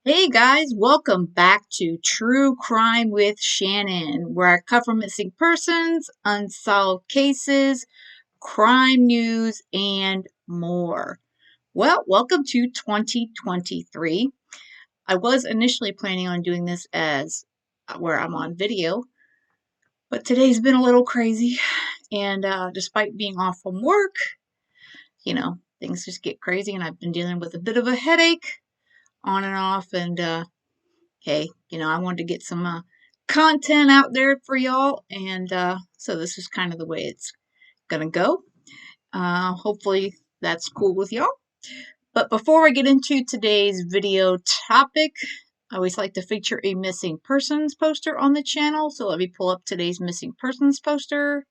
Hey guys, welcome back to True Crime with Shannon, where I cover missing persons, unsolved cases, crime news, and more. Well, welcome to 2023. I was initially planning on doing this as where I'm on video, but today's been a little crazy. And despite being off from work, things just get crazy, and I've been dealing with a bit of a headache on and off. And hey, I wanted to get some content out there for y'all, and so this is kind of the way it's gonna go. Hopefully that's cool with y'all. But before I get into today's video topic, I always like to feature a missing persons poster on the channel, so let me pull up today's missing persons poster.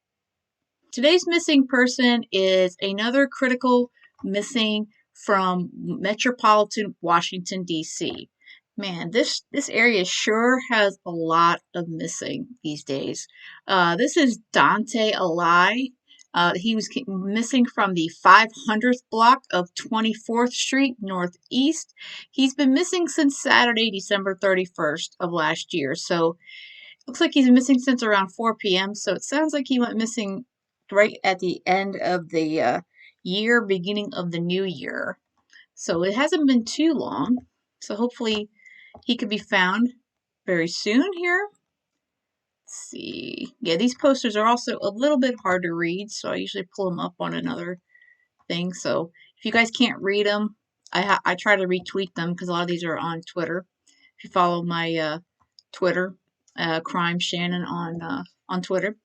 Today's missing person is another critical missing from metropolitan Washington, D.C. Man, this area sure has a lot of missing these days. This is Dante Eley. He was missing from the 500th block of 24th Street Northeast. He's been missing since Saturday, December 31st of last year. So looks like he's missing since around 4 p.m. So it sounds like he went missing right at the end of the year, beginning of the new year. So it hasn't been too long. So hopefully he could be found very soon here. Let's see. Yeah, these posters are also a little bit hard to read, so I usually pull them up on another thing. So if you guys can't read them, I try to retweet them because a lot of these are on Twitter. If you follow my Twitter, Crime Shannon on Twitter.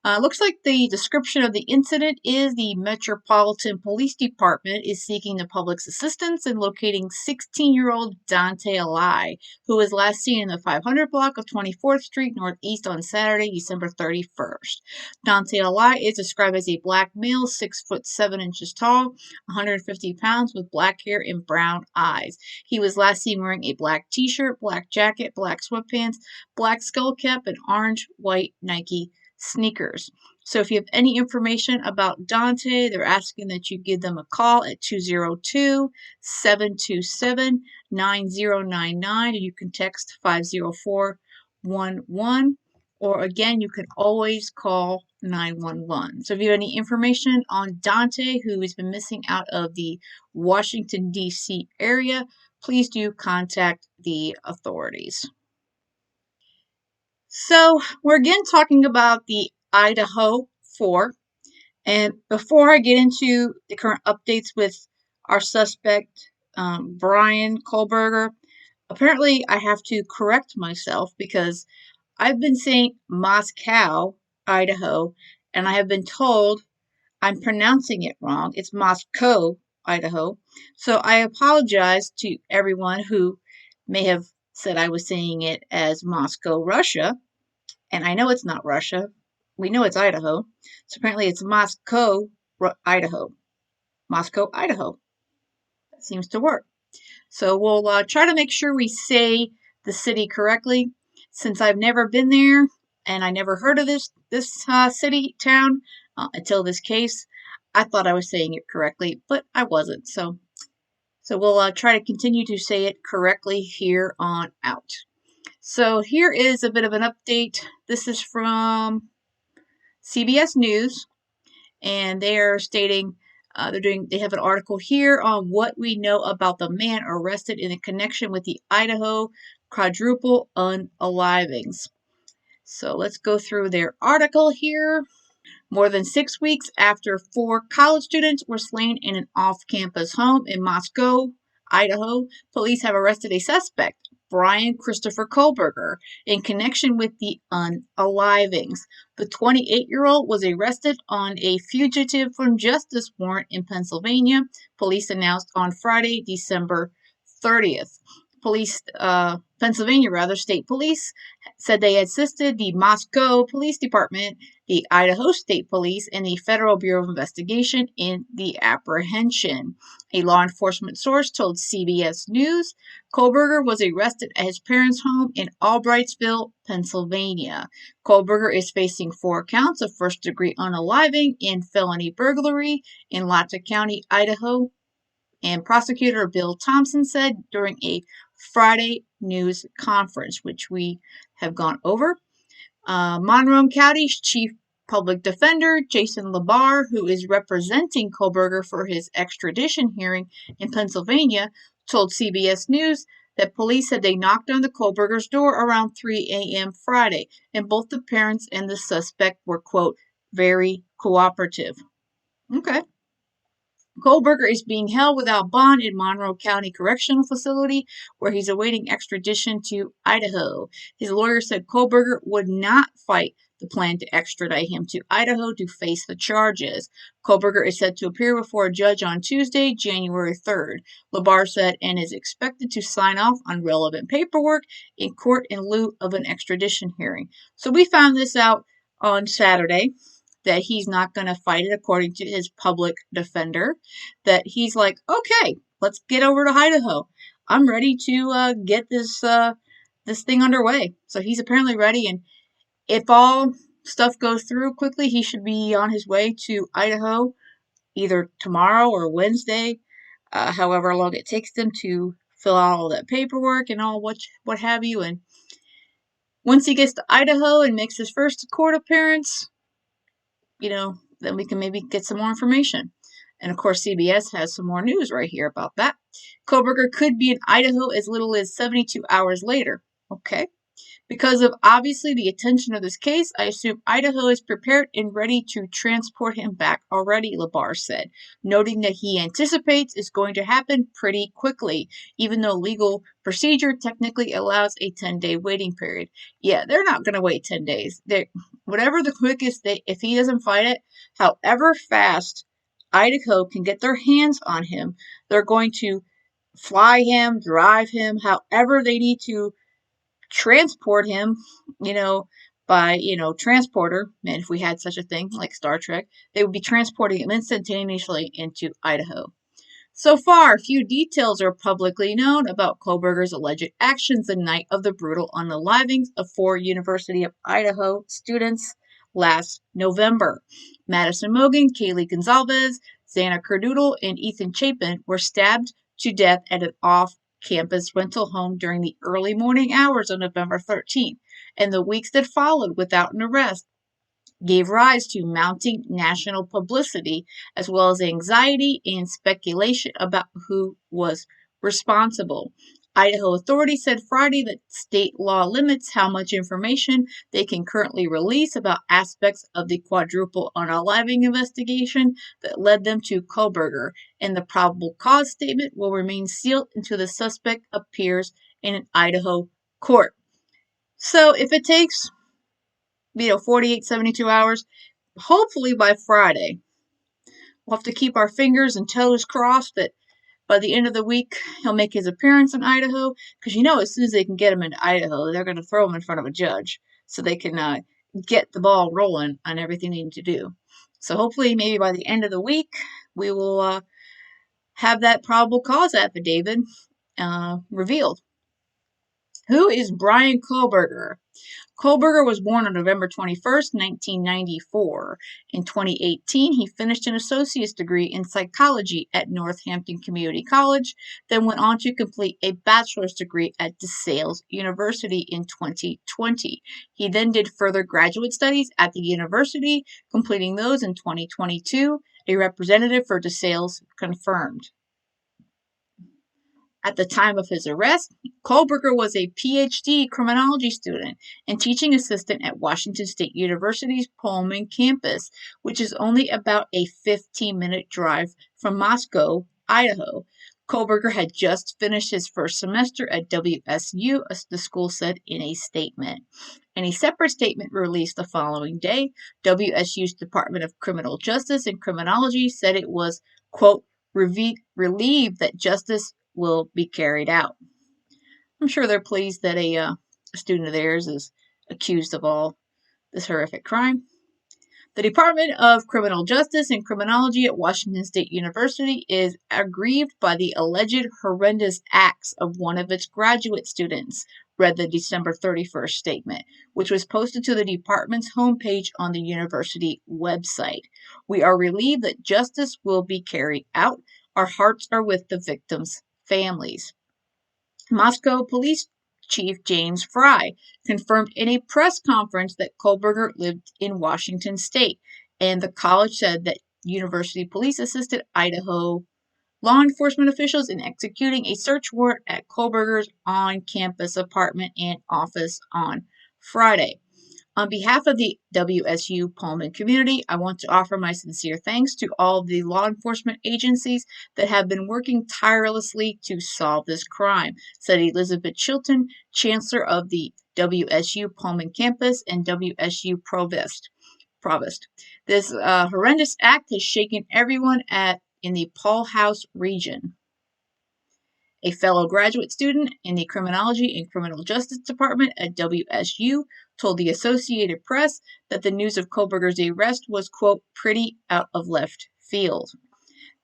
Looks like the description of the incident is the Metropolitan Police Department is seeking the public's assistance in locating 16-year-old Dante Eley, who was last seen in the 500 block of 24th Street Northeast on Saturday, December 31st. Dante Eley is described as a black male, 6 foot 7 inches tall, 150 pounds, with black hair and brown eyes. He was last seen wearing a black t-shirt, black jacket, black sweatpants, black skull cap, and orange-white Nike sneakers. So if you have any information about Dante, they're asking that you give them a call at 202-727-9099, and you can text 50411, or again, you can always call 911. So if you have any information on Dante, who has been missing out of the Washington, D.C. area, please do contact the authorities. So we're again talking about the Idaho 4. And before I get into the current updates with our suspect, Bryan Kohberger, apparently I have to correct myself because I've been saying Moscow, Idaho, and I have been told I'm pronouncing it wrong. It's Moscow, Idaho. So I apologize to everyone who may have said I was saying it as Moscow, Russia. And I know it's not Russia. We know it's Idaho. So apparently it's Moscow, Idaho. Moscow, Idaho. That seems to work. So we'll try to make sure we say the city correctly. Since I've never been there and I never heard of this city, town, until this case, I thought I was saying it correctly, but I wasn't. So we'll try to continue to say it correctly here on out. So here is a bit of an update. This is from CBS News, and they are stating they have an article here on what we know about the man arrested in connection with the Idaho quadruple unalivings. So let's go through their article here. More than 6 weeks after 4 college students were slain in an off-campus home in Moscow, Idaho, police have arrested a suspect, Bryan Christopher Kohberger, in connection with the unalivings. The 28-year-old was arrested on a fugitive from justice warrant in Pennsylvania, police announced on Friday, December 30th. Pennsylvania State Police said they assisted the Moscow Police Department, the Idaho State Police, and the Federal Bureau of Investigation in the apprehension. A law enforcement source told CBS News Kohlberger was arrested at his parents' home in Albrightsville, Pennsylvania. Kohlberger is facing 4 counts of first-degree unaliving and felony burglary in Latah County, Idaho. And prosecutor Bill Thompson said during a Friday news conference, which we have gone over. Monroe County's Chief Public Defender, Jason Labar, who is representing Kohlberger for his extradition hearing in Pennsylvania, told CBS News that police said they knocked on the Kohlberger's door around 3 a.m. Friday, and both the parents and the suspect were, quote, very cooperative. Okay. Kohlberger is being held without bond in Monroe County Correctional Facility, where he's awaiting extradition to Idaho. His lawyer said Kohlberger would not fight the plan to extradite him to Idaho to face the charges. Kohlberger is set to appear before a judge on Tuesday, January 3rd, Labar said, and is expected to sign off on relevant paperwork in court in lieu of an extradition hearing. So we found this out on Saturday, that he's not going to fight it according to his public defender, that he's like, okay, let's get over to Idaho. I'm ready to get this thing underway. So he's apparently ready, and if all stuff goes through quickly, he should be on his way to Idaho either tomorrow or Wednesday, however long it takes them to fill out all that paperwork and all what have you. And once he gets to Idaho and makes his first court appearance, then we can maybe get some more information. And of course, CBS has some more news right here about that. Kohlberger could be in Idaho as little as 72 hours later. Okay. Because of obviously the attention of this case, I assume Idaho is prepared and ready to transport him back already, Labar said, noting that he anticipates it's going to happen pretty quickly, even though legal procedure technically allows a 10-day waiting period. Yeah, they're not going to wait 10 days. Whatever the quickest, if he doesn't fight it, however fast Idaho can get their hands on him, they're going to fly him, drive him, however they need to transport him, by, transporter. And if we had such a thing like Star Trek, they would be transporting him instantaneously into Idaho. So far, few details are publicly known about Kohlberger's alleged actions the night of the brutal unalivings of 4 University of Idaho students last November. Madison Mogan, Kaylee Gonzalez, Xana Kerdoodle, and Ethan Chapin were stabbed to death at an off-campus rental home during the early morning hours of November 13th, and the weeks that followed without an arrest gave rise to mounting national publicity, as well as anxiety and speculation about who was responsible. Idaho authorities said Friday that state law limits how much information they can currently release about aspects of the quadruple unaliving investigation that led them to Kohlberger, and the probable cause statement will remain sealed until the suspect appears in an Idaho court. So if it takes 48, 72 hours, hopefully by Friday. We'll have to keep our fingers and toes crossed that by the end of the week, he'll make his appearance in Idaho. Because as soon as they can get him into Idaho, they're going to throw him in front of a judge so they can get the ball rolling on everything they need to do. So hopefully, maybe by the end of the week, we will have that probable cause affidavit revealed. Who is Bryan Kohberger? Kohlberger was born on November 21st, 1994. In 2018, he finished an associate's degree in psychology at Northampton Community College, then went on to complete a bachelor's degree at DeSales University in 2020. He then did further graduate studies at the university, completing those in 2022. A representative for DeSales confirmed. At the time of his arrest, Kohlberger was a PhD criminology student and teaching assistant at Washington State University's Pullman campus, which is only about a 15-minute drive from Moscow, Idaho. Kohlberger had just finished his first semester at WSU, as the school said in a statement. In a separate statement released the following day, WSU's Department of Criminal Justice and Criminology said it was, quote, relieved that justice will be carried out. I'm sure they're pleased that a student of theirs is accused of all this horrific crime. The Department of Criminal Justice and Criminology at Washington State University is aggrieved by the alleged horrendous acts of one of its graduate students, read the December 31st statement, which was posted to the department's homepage on the university website. We are relieved that justice will be carried out. Our hearts are with the victims' families. Moscow Police Chief James Fry confirmed in a press conference that Kohlberger lived in Washington state, and the college said that university police assisted Idaho law enforcement officials in executing a search warrant at Kohlberger's on-campus apartment and office on Friday. On behalf of the WSU Pullman community, I want to offer my sincere thanks to all of the law enforcement agencies that have been working tirelessly to solve this crime, said Elizabeth Chilton, chancellor of the WSU Pullman campus and WSU provost. This horrendous act has shaken everyone in the Paul House region. A fellow graduate student in the Criminology and Criminal Justice Department at WSU told the Associated Press that the news of Kohlberger's arrest was, quote, pretty out of left field.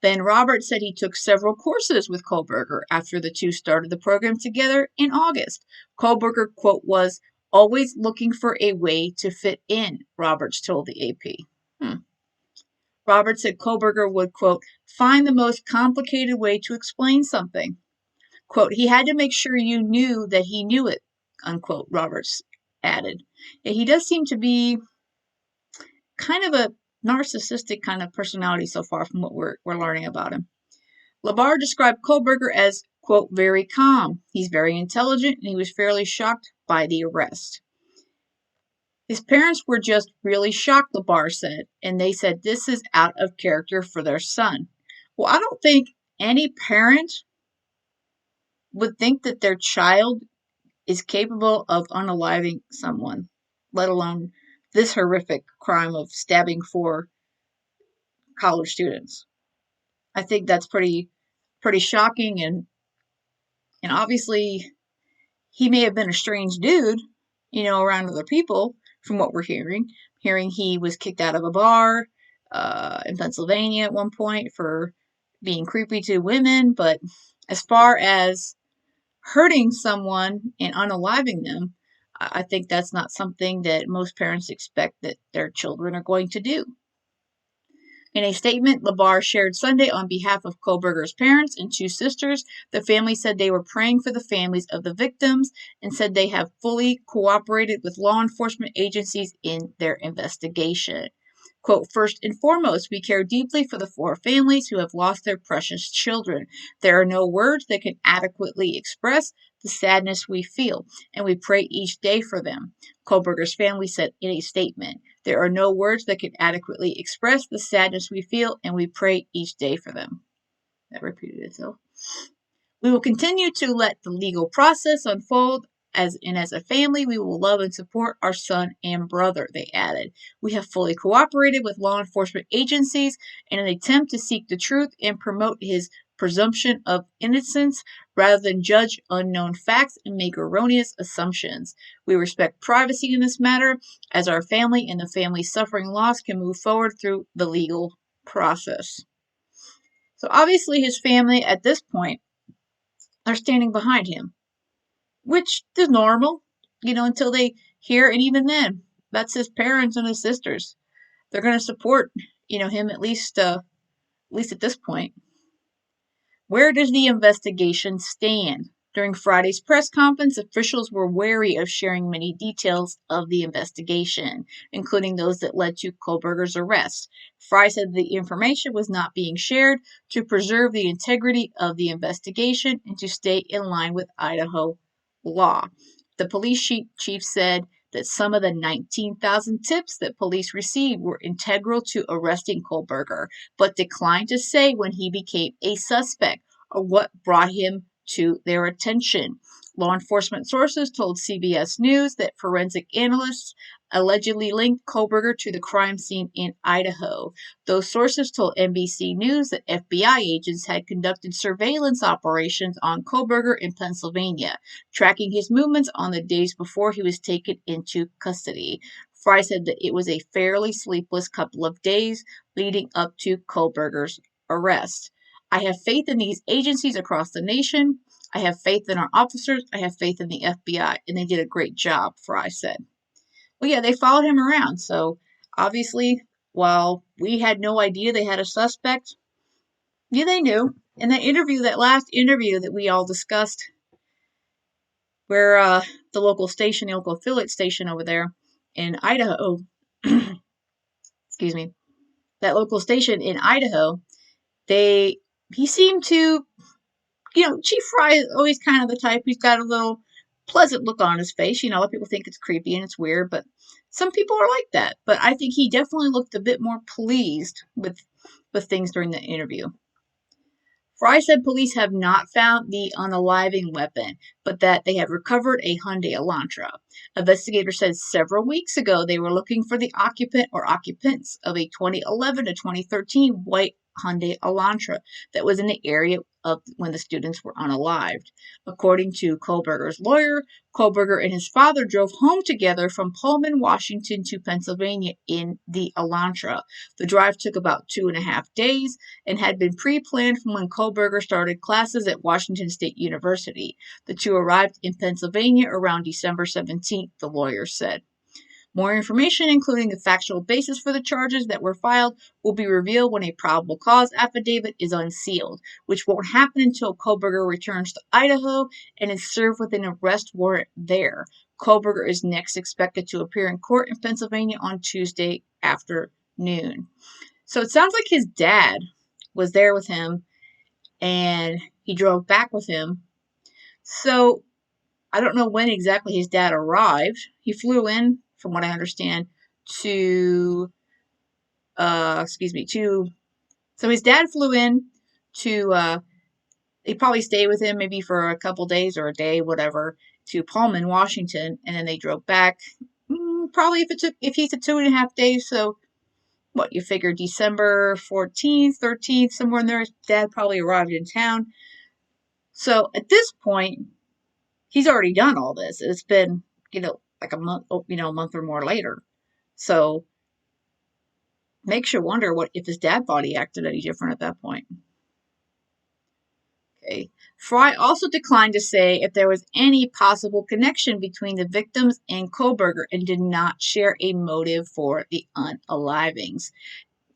Ben Roberts said he took several courses with Kohlberger after the two started the program together in August. Kohlberger, quote, was always looking for a way to fit in, Roberts told the AP. Roberts said Kohlberger would, quote, find the most complicated way to explain something. Quote, he had to make sure you knew that he knew it, unquote, Roberts added. Yeah, he does seem to be kind of a narcissistic kind of personality so far from what we're learning about him. Labar described Kohlberger as, quote, very calm. He's very intelligent, and he was fairly shocked by the arrest. His parents were just really shocked, Labar said, and they said this is out of character for their son. Well, I don't think any parent would think that their child is capable of unaliving someone, let alone this horrific crime of stabbing 4 college students. I think that's pretty shocking, and obviously he may have been a strange dude, around other people from what we're hearing. Hearing he was kicked out of a bar in Pennsylvania at one point for being creepy to women, but as far as hurting someone and unaliving them, I think that's not something that most parents expect that their children are going to do. In a statement Labar shared Sunday on behalf of Kohlberger's parents and 2 sisters, the family said they were praying for the families of the victims and said they have fully cooperated with law enforcement agencies in their investigation. Quote, first and foremost, we care deeply for the 4 families who have lost their precious children. There are no words that can adequately express the sadness we feel, and we pray each day for them, Kohlberger's family said in a statement. There are no words that can adequately express the sadness we feel, and we pray each day for them. That repeated itself. We will continue to let the legal process unfold. As a family, we will love and support our son and brother, they added. We have fully cooperated with law enforcement agencies in an attempt to seek the truth and promote his presumption of innocence rather than judge unknown facts and make erroneous assumptions. We respect privacy in this matter as our family and the family suffering loss can move forward through the legal process. So obviously his family at this point are standing behind him, which is normal, until they hear, and even then, that's his parents and his sisters. They're going to support, him at least at this point. Where does the investigation stand? During Friday's press conference, officials were wary of sharing many details of the investigation, including those that led to Kohlberger's arrest. Fry said the information was not being shared to preserve the integrity of the investigation and to stay in line with Idaho law. The police chief said that some of the 19,000 tips that police received were integral to arresting Kohlberger, but declined to say when he became a suspect or what brought him to their attention. Law enforcement sources told CBS News that forensic analysts allegedly linked Kohlberger to the crime scene in Idaho. Those sources told NBC News that FBI agents had conducted surveillance operations on Kohlberger in Pennsylvania, tracking his movements on the days before he was taken into custody. Fry said that it was a fairly sleepless couple of days leading up to Kohlberger's arrest. I have faith in these agencies across the nation. I have faith in our officers. I have faith in the FBI, and they did a great job, Fry said. Well, yeah, they followed him around, so obviously, while we had no idea they had a suspect, yeah, they knew. In that last interview that we all discussed, where the local station, the local affiliate station over there in Idaho, excuse me, that local station in Idaho, they he seemed to, Chief Fry is always kind of the type who's got a little pleasant look on his face. A lot of people think it's creepy and it's weird, but some people are like that. But I think he definitely looked a bit more pleased with things during the interview. Fry said police have not found the unaliving weapon, but that they have recovered a Hyundai Elantra. Investigators said several weeks ago they were looking for the occupant or occupants of a 2011 to 2013 white Hyundai Elantra that was in the area of when the students were unalived. According to Kohlberger's lawyer, Kohlberger and his father drove home together from Pullman, Washington to Pennsylvania in the Elantra. The drive took about 2.5 days and had been pre-planned from when Kohlberger started classes at Washington State University. The two arrived in Pennsylvania around December 17th, the lawyer said. More information, including the factual basis for the charges that were filed, will be revealed when a probable cause affidavit is unsealed, which won't happen until Kohlberger returns to Idaho and is served with an arrest warrant there. Kohlberger is next expected to appear in court in Pennsylvania on Tuesday afternoon. So it sounds like his dad was there with him and he drove back with him. So I don't know when exactly his dad arrived. He flew in, from what I understand, to so his dad flew in to he probably stayed with him maybe for a couple days or a day, whatever, to Pullman, Washington, and then they drove back. Probably if he said 2.5 days, so what you figure December 14th, 13th, somewhere in there, his dad probably arrived in town. So at this point, he's already done all this. It's been, like a month, a month or more later. So makes you wonder what if his dad thought he acted any different at that point. Okay. Fry also declined to say if there was any possible connection between the victims and Kohlberger and did not share a motive for the unalivings.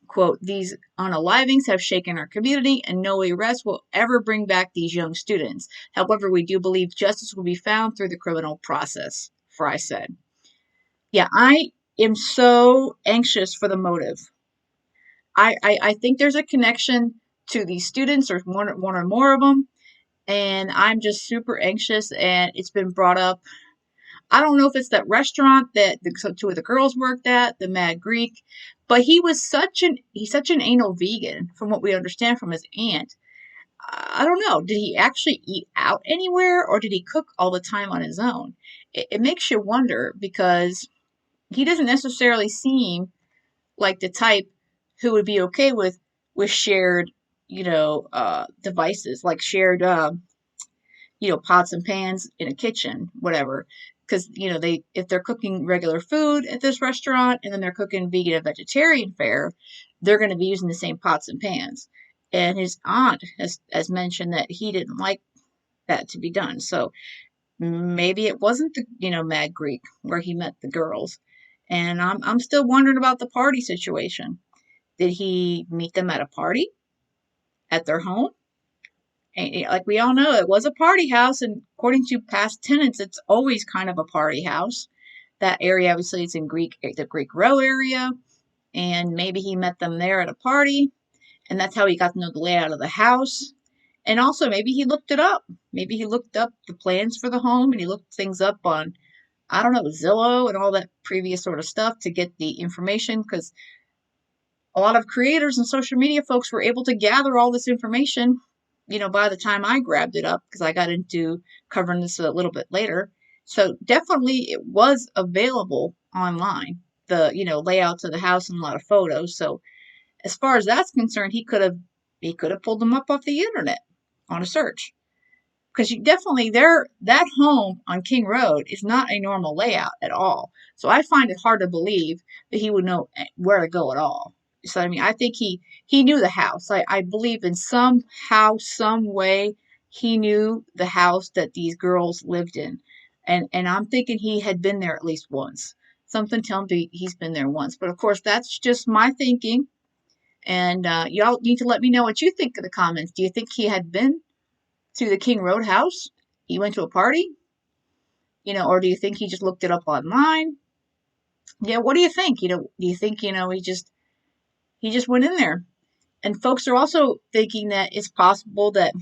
Quote, these unalivings have shaken our community and no arrest will ever bring back these young students. However, we do believe justice will be found through the criminal process, Fry said. Yeah, I am so anxious for the motive. I think there's a connection to these students or one or more of them, and I'm just super anxious, and it's been brought up. I don't know if it's that restaurant that two of the girls worked at, the Mad Greek, but he's such an anal vegan, from what we understand from his aunt. I don't know. Did he actually eat out anywhere, or did he cook all the time on his own? It makes you wonder because he doesn't necessarily seem like the type who would be okay with shared, devices like shared pots and pans in a kitchen, whatever. Because they if they're cooking regular food at this restaurant and then they're cooking vegan and vegetarian fare, they're going to be using the same pots and pans. And his aunt has mentioned that he didn't like that to be done. So maybe it wasn't the Mad Greek where he met the girls. And I'm still wondering about the party situation. Did he meet them at a party at their home? And like we all know, it was a party house, and according to past tenants, it's always kind of a party house. That area, obviously, it's in the Greek Row area, and maybe he met them there at a party, and that's how he got to know the layout of the house. And also, maybe he looked it up. Maybe he looked up the plans for the home, and he looked things up on, I don't know, Zillow and all that previous sort of stuff to get the information, because a lot of creators and social media folks were able to gather all this information, by the time I grabbed it up, because I got into covering this a little bit later. So definitely it was available online, the, layouts of the house and a lot of photos. So as far as that's concerned, he could have pulled them up off the internet on a search. Because you definitely that home on King Road is not a normal layout at all. So I find it hard to believe that he would know where to go at all. So I mean, I think he knew the house. I believe in somehow, some way, he knew the house that these girls lived in, and I'm thinking he had been there at least once. Something tells me he's been there once, but of course that's just my thinking. And y'all need to let me know what you think in the comments. Do you think he had been to the King Road house? He went to a party? Or do you think he just looked it up online? Yeah, what do you think? Do you think, he just went in there? And folks are also thinking that it's possible that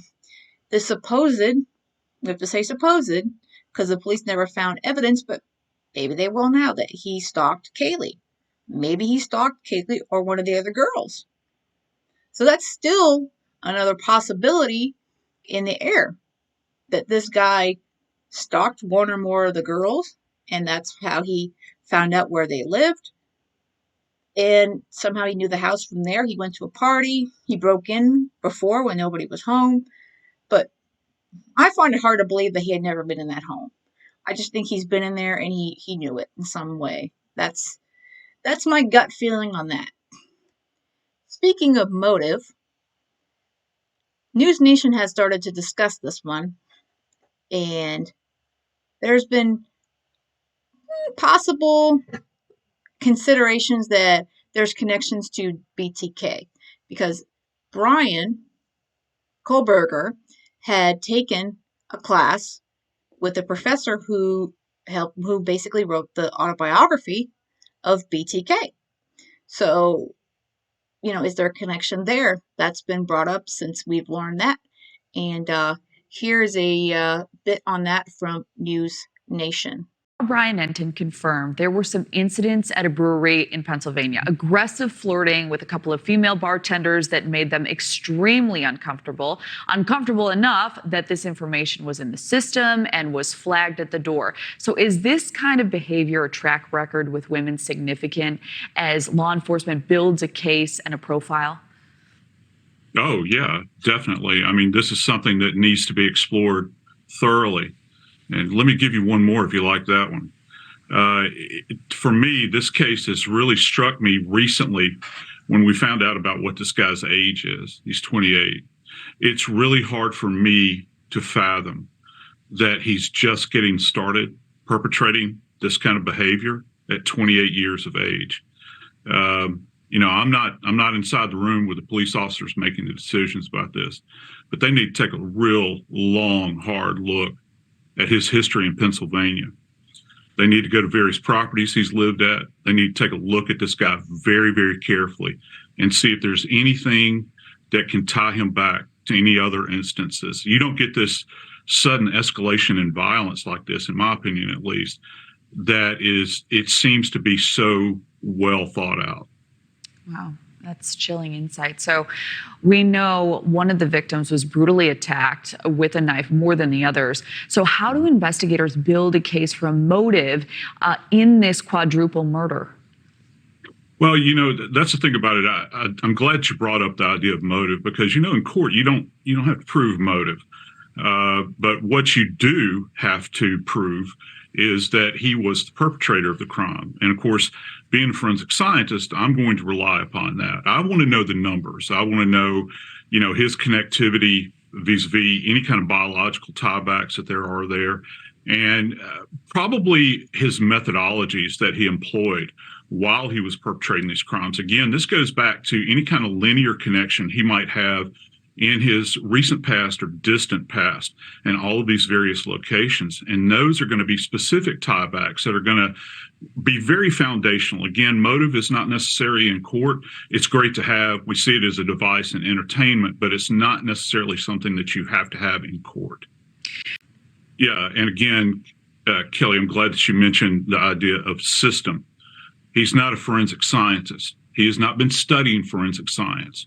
the supposed, we have to say supposed, because the police never found evidence, but maybe they will now, that he stalked Kaylee. Maybe he stalked Kaylee or one of the other girls. So that's still another possibility in the air, that this guy stalked one or more of the girls, and that's how he found out where they lived. And somehow he knew the house from there. He went to a party. He broke in before when nobody was home. But I find it hard to believe that he had never been in that home. I just think he's been in there and he knew it in some way. That's my gut feeling on that. Speaking of motive, News Nation has started to discuss this one, and there's been possible considerations that there's connections to BTK, because Bryan Kohberger had taken a class with a professor who basically wrote the autobiography of BTK. So, is there a connection there? That's been brought up since we've learned that. And here's a bit on that from News Nation. Brian Enton confirmed there were some incidents at a brewery in Pennsylvania, aggressive flirting with a couple of female bartenders that made them extremely uncomfortable enough that this information was in the system and was flagged at the door. So is this kind of behavior or track record with women significant as law enforcement builds a case and a profile? Oh, yeah, definitely. I mean, this is something that needs to be explored thoroughly. And let me give you one more if you like that one. For me, this case has really struck me recently when we found out about what this guy's age is. He's 28. It's really hard for me to fathom that he's just getting started perpetrating this kind of behavior at 28 years of age. I'm not inside the room with the police officers making the decisions about this, but they need to take a real long, hard look at his history in Pennsylvania. They need to go to various properties he's lived at. They need to take a look at this guy very, very carefully and see if there's anything that can tie him back to any other instances. You don't get this sudden escalation in violence like this, in my opinion at least, it seems to be so well thought out. Wow. That's chilling insight. So we know one of the victims was brutally attacked with a knife more than the others. So how do investigators build a case for a motive in this quadruple murder? Well, that's the thing about it. I'm glad you brought up the idea of motive, because, in court, you don't have to prove motive. But what you do have to prove is that he was the perpetrator of the crime. And of course, being a forensic scientist, I'm going to rely upon that. I want to know the numbers. I want to know, his connectivity vis-a-vis any kind of biological tiebacks that there are there, and probably his methodologies that he employed while he was perpetrating these crimes. Again, this goes back to any kind of linear connection he might have in his recent past or distant past and all of these various locations. And those are going to be specific tiebacks that are going to be very foundational. Again, motive is not necessary in court. It's great to have. We see it as a device in entertainment, but it's not necessarily something that you have to have in court. Yeah, and again, Kelly, I'm glad that you mentioned the idea of system. He's not a forensic scientist. He has not been studying forensic science.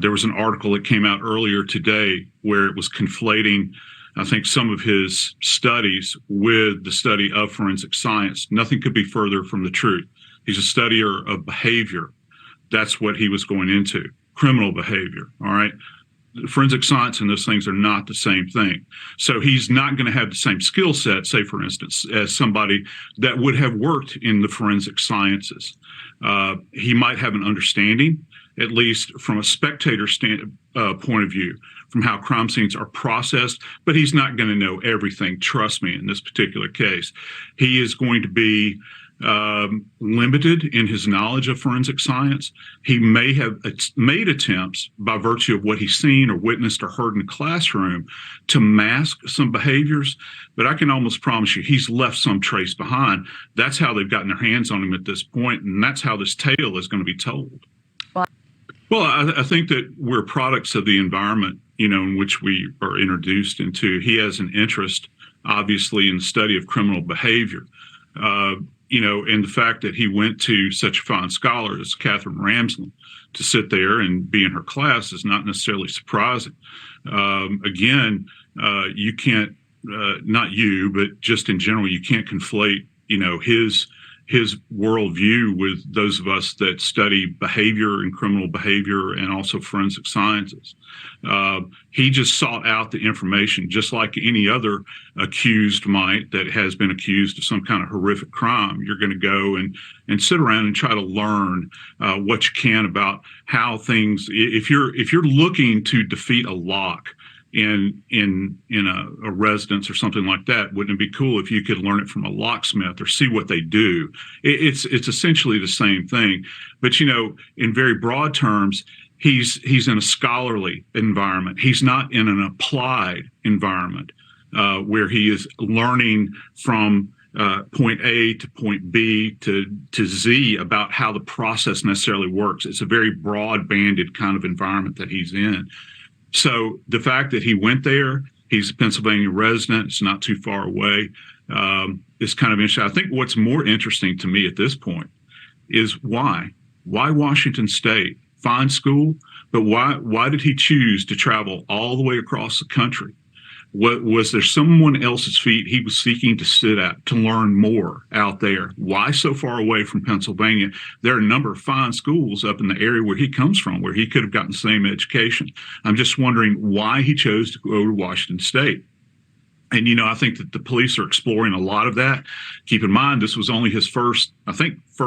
There was an article that came out earlier today where it was conflating, I think, some of his studies with the study of forensic science. Nothing could be further from the truth. He's a studier of behavior. That's what he was going into, criminal behavior, all right? Forensic science and those things are not the same thing. So he's not going to have the same skill set, say, for instance, as somebody that would have worked in the forensic sciences. He might have an understanding, at least from a spectator point of view, from how crime scenes are processed, but he's not going to know everything. Trust me, in this particular case, he is going to be limited in his knowledge of forensic science. He may have made attempts by virtue of what he's seen or witnessed or heard in the classroom to mask some behaviors, but I can almost promise you he's left some trace behind. That's how they've gotten their hands on him at this point, and that's how this tale is going to be told. Well, I think that we're products of the environment, in which we are introduced into. He has an interest, obviously, in the study of criminal behavior. And the fact that he went to such a fine scholar as Catherine Ramsland to sit there and be in her class is not necessarily surprising. Again, you can't, not you, but just in general, you can't conflate, his worldview with those of us that study behavior and criminal behavior and also forensic sciences. He just sought out the information just like any other accused might that has been accused of some kind of horrific crime. You're going to go and sit around and try to learn what you can about how things, if you're looking to defeat a lock in a residence or something like that, wouldn't it be cool if you could learn it from a locksmith or see what they do? It's essentially the same thing, but in very broad terms, he's in a scholarly environment. He's not in an applied environment where he is learning from point A to point B to Z about how the process necessarily works. It's a very broad banded kind of environment that he's in. So the fact that he went there, he's a Pennsylvania resident, it's not too far away, is kind of interesting. I think what's more interesting to me at this point is why Washington State? Fine school, but why did he choose to travel all the way across the country? Was there someone else's feet he was seeking to sit at to learn more out there? Why so far away from Pennsylvania? There are a number of fine schools up in the area where he comes from, where he could have gotten the same education. I'm just wondering why he chose to go to Washington State. And, I think that the police are exploring a lot of that. Keep in mind, this was only his first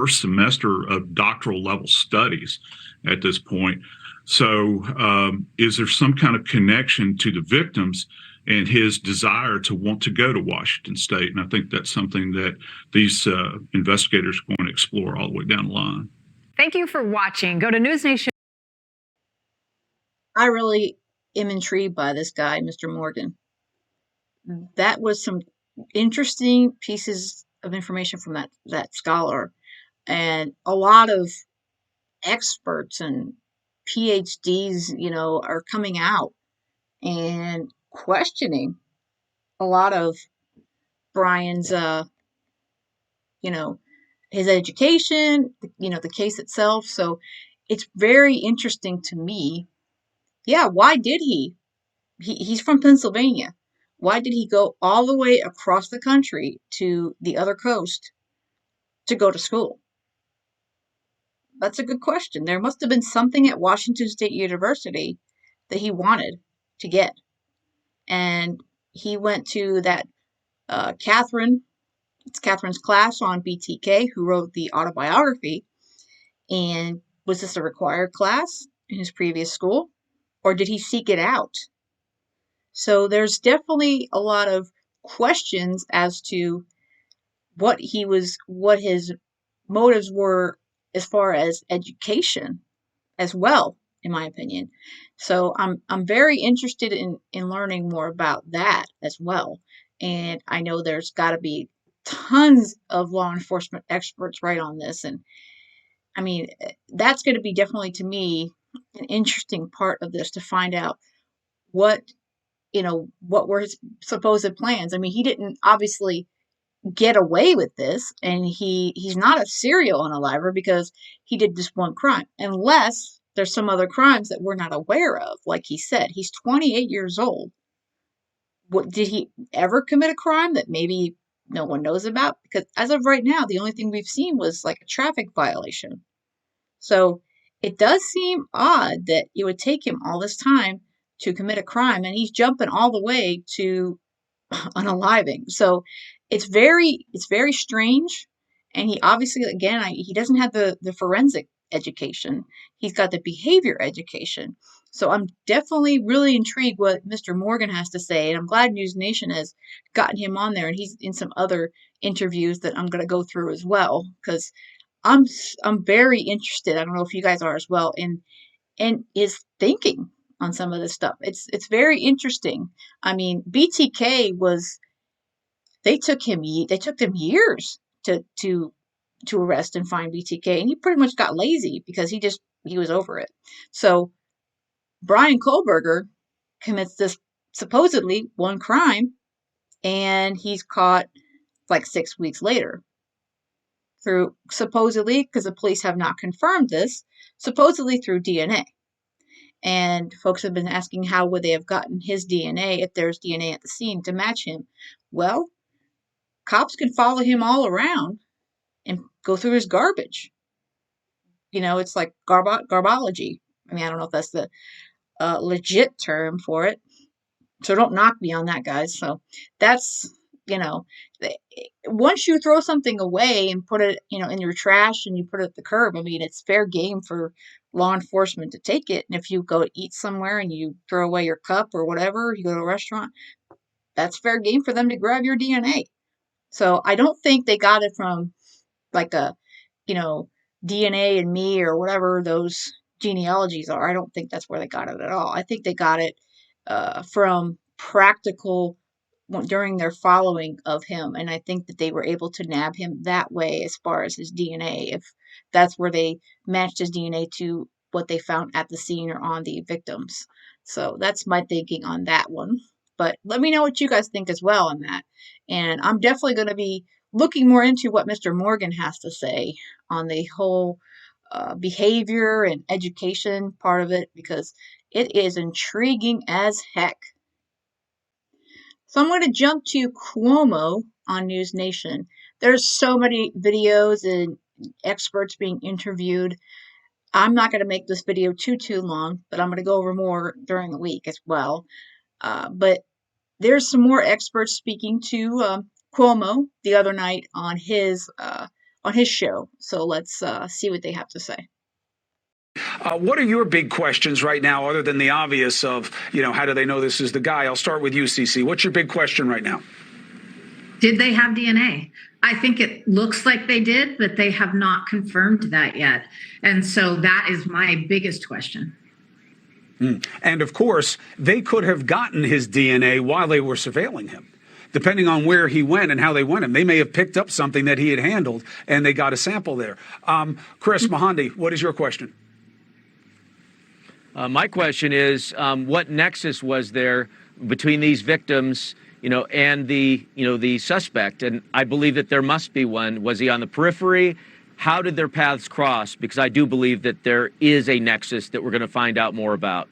semester of doctoral level studies at this point. So is there some kind of connection to the victims and his desire to want to go to Washington State? And I think that's something that these investigators are going to explore all the way down the line. Thank you for watching. Go to News Nation. I really am intrigued by this guy, Mr. Morgan. That was some interesting pieces of information from that scholar, and a lot of experts and PhDs, are coming out and questioning a lot of Bryan's, his education, the case itself. So it's very interesting to me. Yeah, why did he's from Pennsylvania. Why did he go all the way across the country to the other coast to go to school? That's a good question. There must have been something at Washington State University that he wanted to get. And he went to that Catherine's class on BTK, who wrote the autobiography. And was this a required class in his previous school? Or did he seek it out? So there's definitely a lot of questions as to what his motives were as far as education as well, in my opinion. So I'm very interested in learning more about that as well. And I know there's got to be tons of law enforcement experts right on this. And I mean, that's going to be definitely, to me, an interesting part of this, to find out what were his supposed plans. I mean, he didn't obviously get away with this, and he's not a serial unaliver because he did this one crime, unless there's some other crimes that we're not aware of. Like he said, he's 28 years old. What did he ever commit a crime that maybe no one knows about? Because as of right now, the only thing we've seen was like a traffic violation. So it does seem odd that it would take him all this time to commit a crime, and he's jumping all the way to unaliving. So it's very strange. And he obviously, again, he doesn't have the forensic education. He's got the behavior education. So I'm definitely really intrigued what Mr. Morgan has to say, and I'm glad News Nation has gotten him on there, and he's in some other interviews that I'm going to go through as well, because I'm very interested. I don't know if you guys are as well, in his thinking on some of this stuff. It's very interesting. I mean, BTK was they took them years to arrest and find BTK, and he pretty much got lazy because he was over it. So Bryan Kohberger commits this supposedly one crime, and he's caught like 6 weeks later through supposedly, because the police have not confirmed this, supposedly through DNA. And folks have been asking how would they have gotten his DNA if there's DNA at the scene to match him. Well, cops can follow him all around and go through his garbage. It's like garbology. I mean, I don't know if that's the legit term for it. So don't knock me on that, guys. So that's, you know, once you throw something away and put it, in your trash and you put it at the curb, I mean, it's fair game for law enforcement to take it. And if you go eat somewhere and you throw away your cup or whatever, you go to a restaurant, that's fair game for them to grab your DNA. So I don't think they got it from like a, you know, DNA and me or whatever those genealogies are. I don't think that's where they got it at all. I think they got it from practical during their following of him, and I think that they were able to nab him that way as far as his DNA, if that's where they matched his DNA to what they found at the scene or on the victims. So that's my thinking on that one. But let me know what you guys think as well on that. And I'm definitely going to be looking more into what Mr. Morgan has to say on the whole behavior and education part of it, because it is intriguing as heck. So I'm going to jump to Cuomo on News Nation. There's so many videos and experts being interviewed. I'm not going to make this video too long, but I'm going to go over more during the week as well. But there's some more experts speaking to Cuomo the other night on his show. So let's see what they have to say. What are your big questions right now, other than the obvious of, how do they know this is the guy? I'll start with you, Cece. What's your big question right now? Did they have DNA? I think it looks like they did, but they have not confirmed that yet. And so that is my biggest question. And of course, they could have gotten his DNA while they were surveilling him. Depending on where he went and how they went him, they may have picked up something that he had handled and they got a sample there. Chris Mahandi, what is your question? My question is, what nexus was there between these victims, and the suspect? And I believe that there must be one. Was he on the periphery? How did their paths cross? Because I do believe that there is a nexus that we're going to find out more about.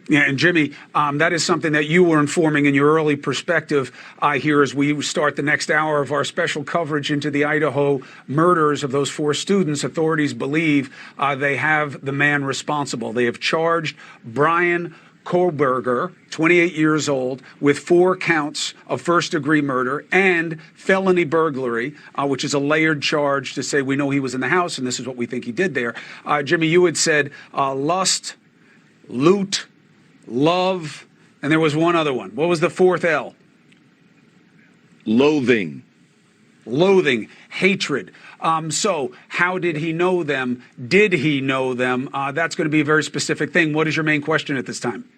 Yeah, and Jimmy, that is something that you were informing in your early perspective here as we start the next hour of our special coverage into the Idaho murders of those 4 students. Authorities believe they have the man responsible. They have charged Bryan Kohberger, 28 years old, with 4 counts of first-degree murder and felony burglary, which is a layered charge to say we know he was in the house and this is what we think he did there. Jimmy, you had said lust, loot, love, and there was one other one. What was the 4th L? Loathing. Loathing, hatred. So how did he know them? Did he know them? That's going to be a very specific thing. What is your main question at this time?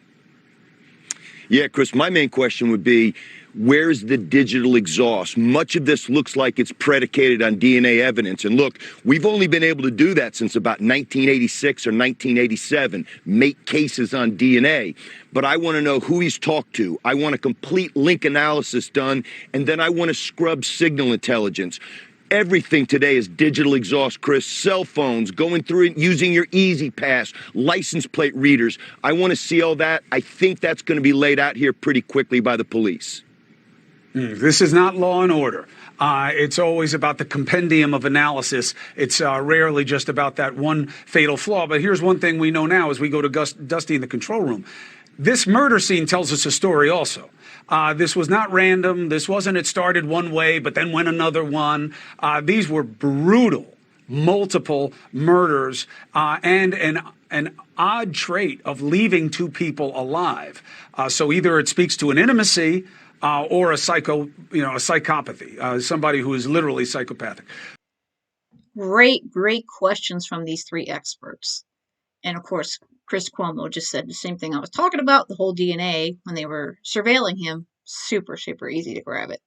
Yeah, Chris, my main question would be, where's the digital exhaust? Much of this looks like it's predicated on DNA evidence. And look, we've only been able to do that since about 1986 or 1987, make cases on DNA. But I want to know who he's talked to. I want a complete link analysis done, and then I want to scrub signal intelligence. Everything today is digital exhaust, Chris. Cell phones, going through it, using your Easy Pass, license plate readers. I want to see all that. I think that's going to be laid out here pretty quickly by the police. This is not Law and Order. It's always about the compendium of analysis. It's rarely just about that one fatal flaw. But here's one thing we know now as we go to Dusty in the control room. This murder scene tells us a story also. This was not random. This wasn't it started one way, but then went another one. These were brutal, multiple murders and an an odd trait of leaving two people alive. So either it speaks to an intimacy or a psychopathy, somebody who is literally psychopathic. Great questions from these three experts. And of course, Chris Cuomo just said the same thing I was talking about, the whole DNA when they were surveilling him. Super easy to grab it.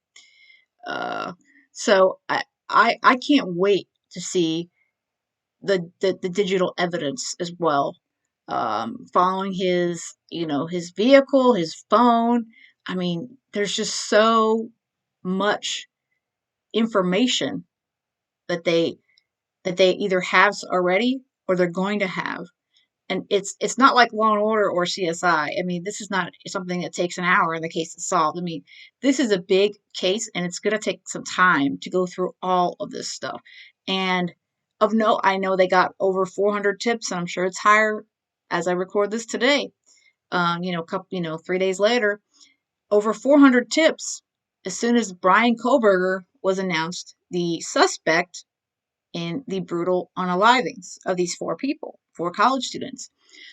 So I can't wait to see the digital evidence as well. Following his, his vehicle, his phone. I mean, there's just so much information that they either have already or they're going to have. And it's not like Law and Order or CSI. I mean, this is not something that takes an hour and the case is solved. I mean, this is a big case and it's going to take some time to go through all of this stuff. And of note, I know they got over 400 tips, and I'm sure it's higher as I record this today. 3 days later, over 400 tips. As soon as Bryan Kohberger was announced the suspect in the brutal unalivings of these four people, four college students.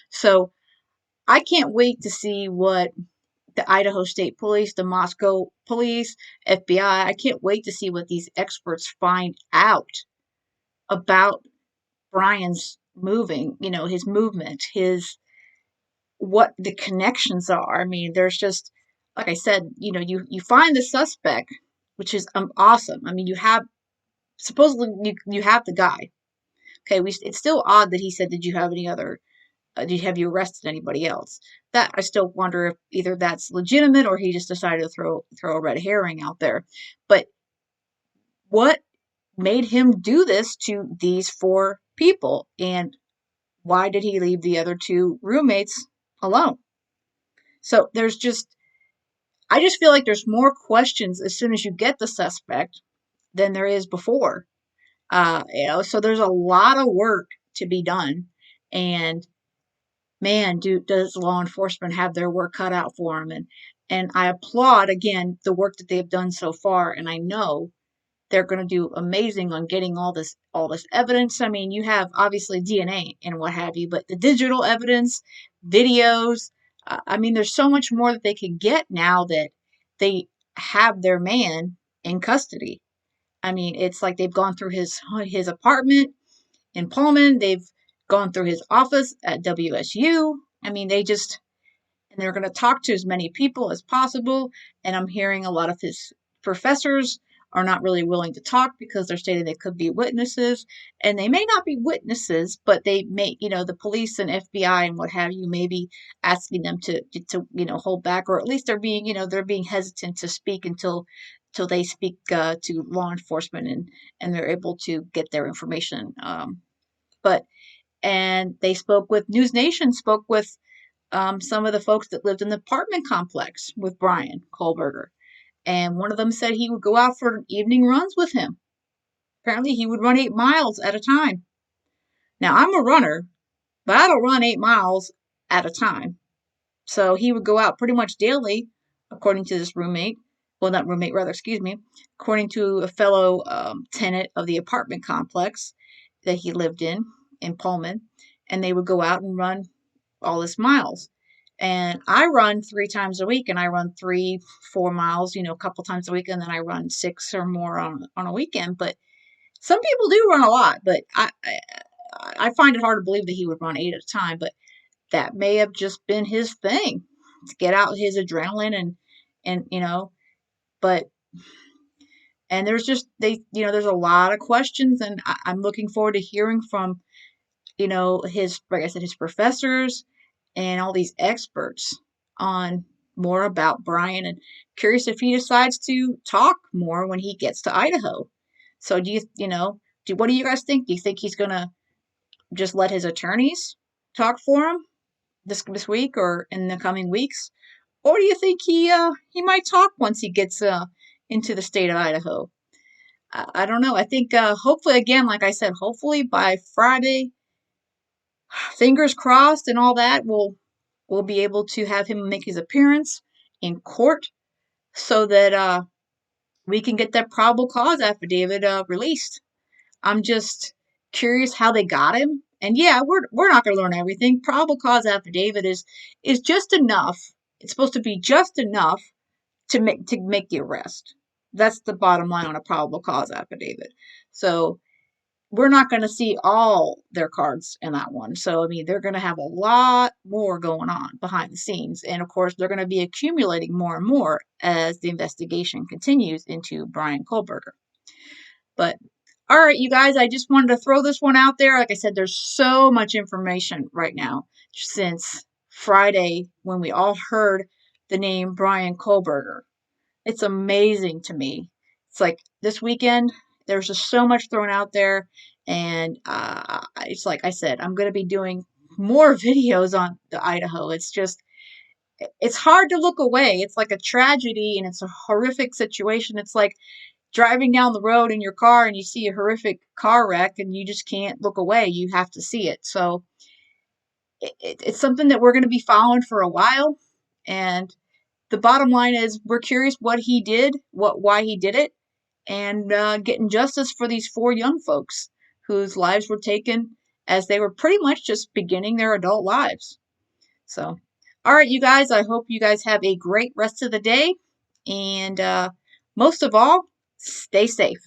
So I can't wait to see what the Idaho State Police, the Moscow Police, FBI, I can't wait to see what these experts find out about Bryan's his movement, what the connections are. I mean, there's just, like I said, you find the suspect, which is awesome. I mean, supposedly you have the guy. Okay, it's still odd that he said, "Did you have any other? Have you arrested anybody else?" That I still wonder if either that's legitimate or he just decided to throw a red herring out there. But what made him do this to these four people, and why did he leave the other two roommates alone? So I just feel like there's more questions as soon as you get the suspect than there is before. So there's a lot of work to be done, and man, does law enforcement have their work cut out for them. And I applaud again the work that they've done so far, and I know they're going to do amazing on getting all this evidence. I mean, you have obviously DNA and what have you, but the digital evidence, videos. I mean, there's so much more that they can get now that they have their man in custody. I mean, it's like they've gone through his apartment in Pullman. They've gone through his office at WSU. I mean, and they're going to talk to as many people as possible. And I'm hearing a lot of his professors are not really willing to talk because they're stating they could be witnesses. And they may not be witnesses, but they may, the police and FBI and what have you may be asking them to hold back, or at least they're being hesitant to speak until they speak to law enforcement and they're able to get their information. And they News Nation spoke with some of the folks that lived in the apartment complex with Bryan Kohberger. And one of them said he would go out for evening runs with him. Apparently, he would run 8 miles at a time. Now, I'm a runner, but I don't run 8 miles at a time. So he would go out pretty much daily, according to this roommate. Well, not roommate, rather, excuse me. According to a fellow tenant of the apartment complex that he lived in Pullman. And they would go out and run all this miles. And I run 3 times a week, and I run 3-4 miles, a couple times a week, and then I run 6 or more on a weekend. But some people do run a lot, but I find it hard to believe that he would run 8 at a time. But that may have just been his thing, to get out his adrenaline but and there's there's a lot of questions, and I'm looking forward to hearing from like I said, his professors and all these experts on more about Bryan, and curious if he decides to talk more when he gets to Idaho. So what do you guys think? Do you think he's going to just let his attorneys talk for him this week or in the coming weeks? Or do you think he might talk once he gets into the state of Idaho? I don't know. I think hopefully, again, like I said, hopefully by Friday, fingers crossed and all that, we'll be able to have him make his appearance in court so that we can get that probable cause affidavit released. I'm just curious how they got him. And yeah, we're not going to learn everything. Probable cause affidavit is just enough. It's supposed to be just enough to make the arrest. That's the bottom line on a probable cause affidavit. So we're not going to see all their cards in that one. So, I mean, they're going to have a lot more going on behind the scenes. And of course, they're going to be accumulating more and more as the investigation continues into Bryan Kohberger. But all right, you guys, I just wanted to throw this one out there. Like I said, there's so much information right now since Friday when we all heard the name Bryan Kohberger. It's amazing to me. It's like this weekend, there's just so much thrown out there. And it's like I said, I'm going to be doing more videos on the Idaho. It's hard to look away. It's like a tragedy and it's a horrific situation. It's like driving down the road in your car and you see a horrific car wreck and you just can't look away. You have to see it. So it's something that we're going to be following for a while. And the bottom line is we're curious what he did, why he did it, and getting justice for these 4 young folks whose lives were taken as they were pretty much just beginning their adult lives. So, all right, you guys, I hope you guys have a great rest of the day. And most of all, stay safe.